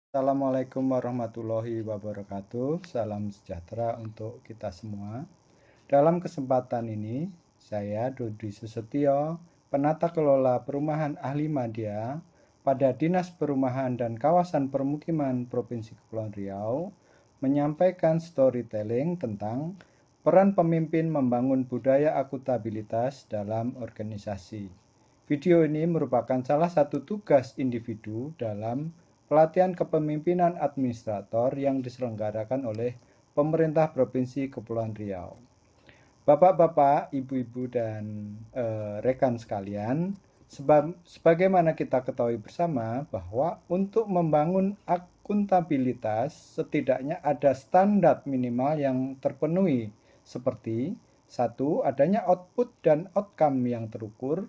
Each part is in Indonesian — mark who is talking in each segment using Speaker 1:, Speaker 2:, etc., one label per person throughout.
Speaker 1: Assalamualaikum warahmatullahi wabarakatuh. Salam sejahtera untuk kita semua. Dalam kesempatan ini, saya Dodi Susetio, penata kelola perumahan ahli madya pada Dinas Perumahan dan Kawasan Permukiman Provinsi Kepulauan Riau, menyampaikan storytelling tentang peran pemimpin membangun budaya akuntabilitas dalam organisasi. Video ini merupakan salah satu tugas individu dalam pelatihan kepemimpinan administrator yang diselenggarakan oleh pemerintah Provinsi Kepulauan Riau. Bapak-bapak, ibu-ibu, dan rekan sekalian, sebagaimana kita ketahui bersama bahwa untuk membangun akuntabilitas setidaknya ada standar minimal yang terpenuhi seperti 1. Adanya output dan outcome yang terukur.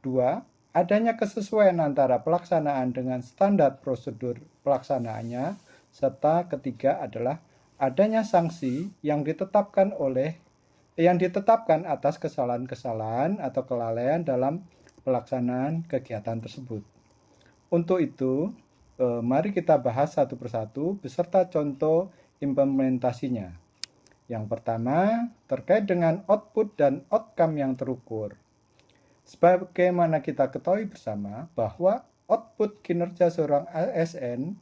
Speaker 1: 2. Adanya kesesuaian antara pelaksanaan dengan standar prosedur pelaksanaannya. Serta ketiga adalah adanya sanksi yang ditetapkan atas kesalahan-kesalahan atau kelalaian dalam pelaksanaan kegiatan tersebut. Untuk itu, mari kita bahas satu persatu beserta contoh implementasinya. Yang pertama, terkait dengan output dan outcome yang terukur. Sebagaimana kita ketahui bersama bahwa output kinerja seorang ASN,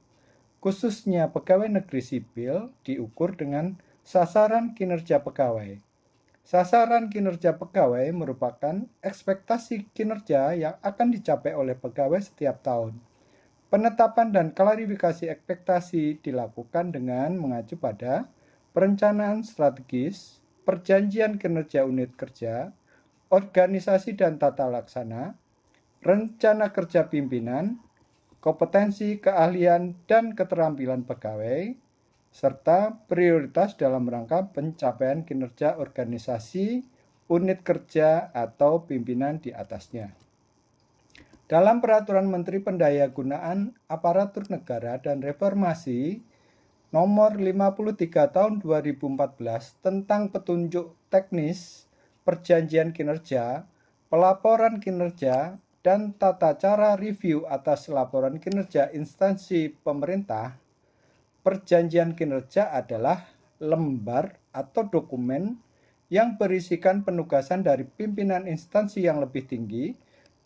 Speaker 1: khususnya pegawai negeri sipil, diukur dengan sasaran kinerja pegawai. Sasaran kinerja pegawai merupakan ekspektasi kinerja yang akan dicapai oleh pegawai setiap tahun. Penetapan dan klarifikasi ekspektasi dilakukan dengan mengacu pada perencanaan strategis, perjanjian kinerja unit kerja, organisasi dan tata laksana, rencana kerja pimpinan, kompetensi, keahlian, dan keterampilan pegawai, serta prioritas dalam rangka pencapaian kinerja organisasi, unit kerja, atau pimpinan di atasnya. Dalam Peraturan Menteri Pendayagunaan Aparatur Negara dan Reformasi Nomor 53 Tahun 2014 tentang petunjuk teknis, perjanjian kinerja, pelaporan kinerja, dan tata cara review atas laporan kinerja instansi pemerintah, perjanjian kinerja adalah lembar atau dokumen yang berisikan penugasan dari pimpinan instansi yang lebih tinggi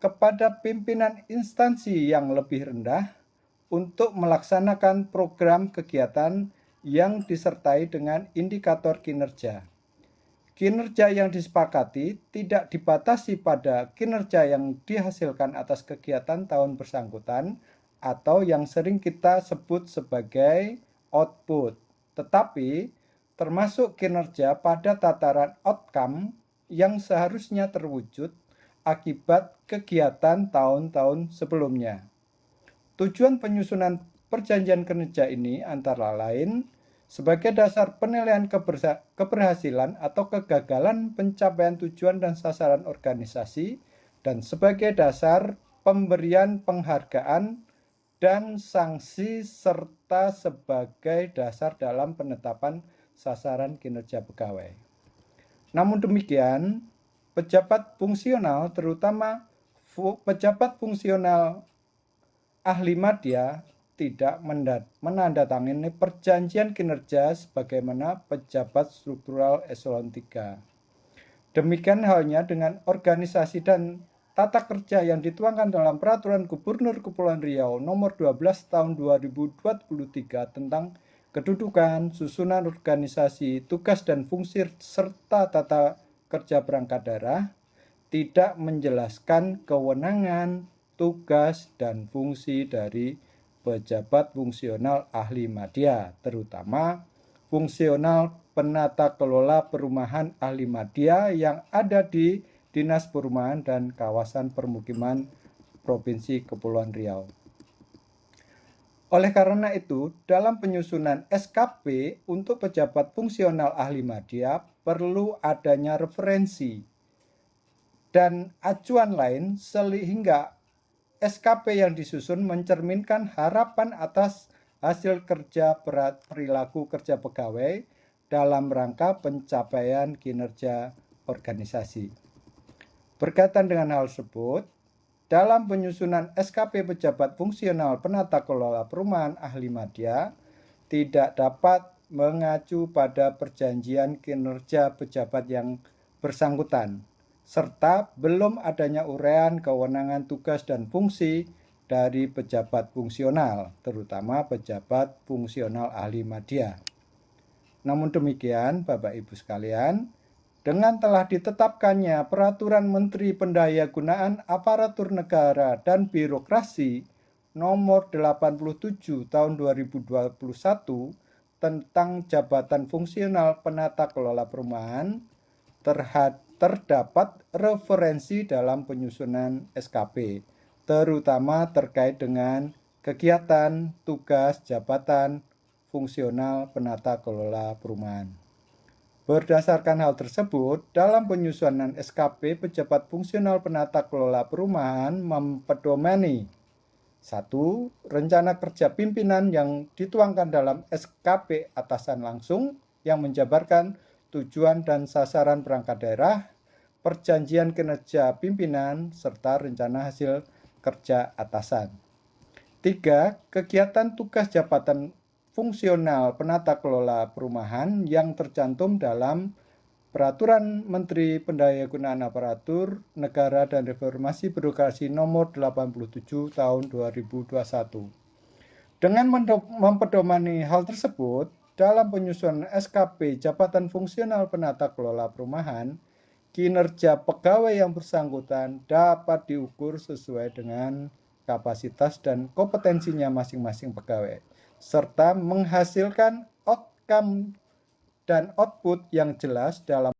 Speaker 1: kepada pimpinan instansi yang lebih rendah untuk melaksanakan program kegiatan yang disertai dengan indikator kinerja. Kinerja yang disepakati tidak dibatasi pada kinerja yang dihasilkan atas kegiatan tahun bersangkutan atau yang sering kita sebut sebagai output, tetapi termasuk kinerja pada tataran outcome yang seharusnya terwujud akibat kegiatan tahun-tahun sebelumnya. Tujuan penyusunan perjanjian kinerja ini antara lain sebagai dasar penilaian keberhasilan atau kegagalan pencapaian tujuan dan sasaran organisasi, dan sebagai dasar pemberian penghargaan dan sanksi, serta sebagai dasar dalam penetapan sasaran kinerja pegawai. Namun demikian, pejabat fungsional, terutama pejabat fungsional ahli madya, tidak menandatangani perjanjian kinerja sebagaimana pejabat struktural eselon 3. Demikian halnya dengan organisasi dan tata kerja yang dituangkan dalam Peraturan Gubernur Kepulauan Riau Nomor 12 Tahun 2023 tentang kedudukan, susunan organisasi, tugas dan fungsi serta tata kerja perangkat daerah, tidak menjelaskan kewenangan, tugas, dan fungsi dari pejabat fungsional ahli madya, terutama fungsional penata kelola perumahan ahli madya yang ada di Dinas Perumahan dan Kawasan Permukiman Provinsi Kepulauan Riau. Oleh karena itu, dalam penyusunan SKP untuk pejabat fungsional ahli madya perlu adanya referensi dan acuan lain sehingga SKP yang disusun mencerminkan harapan atas hasil kerja perilaku kerja pegawai dalam rangka pencapaian kinerja organisasi. Berkaitan dengan hal tersebut, dalam penyusunan SKP pejabat fungsional penata kelola perumahan ahli madya tidak dapat mengacu pada perjanjian kinerja pejabat yang bersangkutan, serta belum adanya uraian kewenangan tugas dan fungsi dari pejabat fungsional, terutama pejabat fungsional ahli madya. Namun demikian, Bapak Ibu sekalian, dengan telah ditetapkannya Peraturan Menteri Pendayagunaan Aparatur Negara dan Birokrasi Nomor 87 Tahun 2021 tentang jabatan fungsional penata kelola perumahan, terdapat referensi dalam penyusunan SKP, terutama terkait dengan kegiatan, tugas, jabatan fungsional penata kelola perumahan. Berdasarkan hal tersebut, dalam penyusunan SKP pejabat fungsional penata kelola perumahan mempedomani 1. Rencana kerja pimpinan yang dituangkan dalam SKP atasan langsung yang menjabarkan tujuan dan sasaran perangkat daerah, perjanjian kinerja pimpinan, serta rencana hasil kerja atasan. 3. Kegiatan tugas jabatan fungsional penata kelola perumahan yang tercantum dalam Peraturan Menteri Pendayagunaan Aparatur Negara dan Reformasi Birokrasi Nomor 87 Tahun 2021. Dengan mempedomani hal tersebut, dalam penyusunan SKP Jabatan Fungsional Penata Kelola Perumahan, kinerja pegawai yang bersangkutan dapat diukur sesuai dengan kapasitas dan kompetensinya masing-masing pegawai, serta menghasilkan outcome dan output yang jelas dalam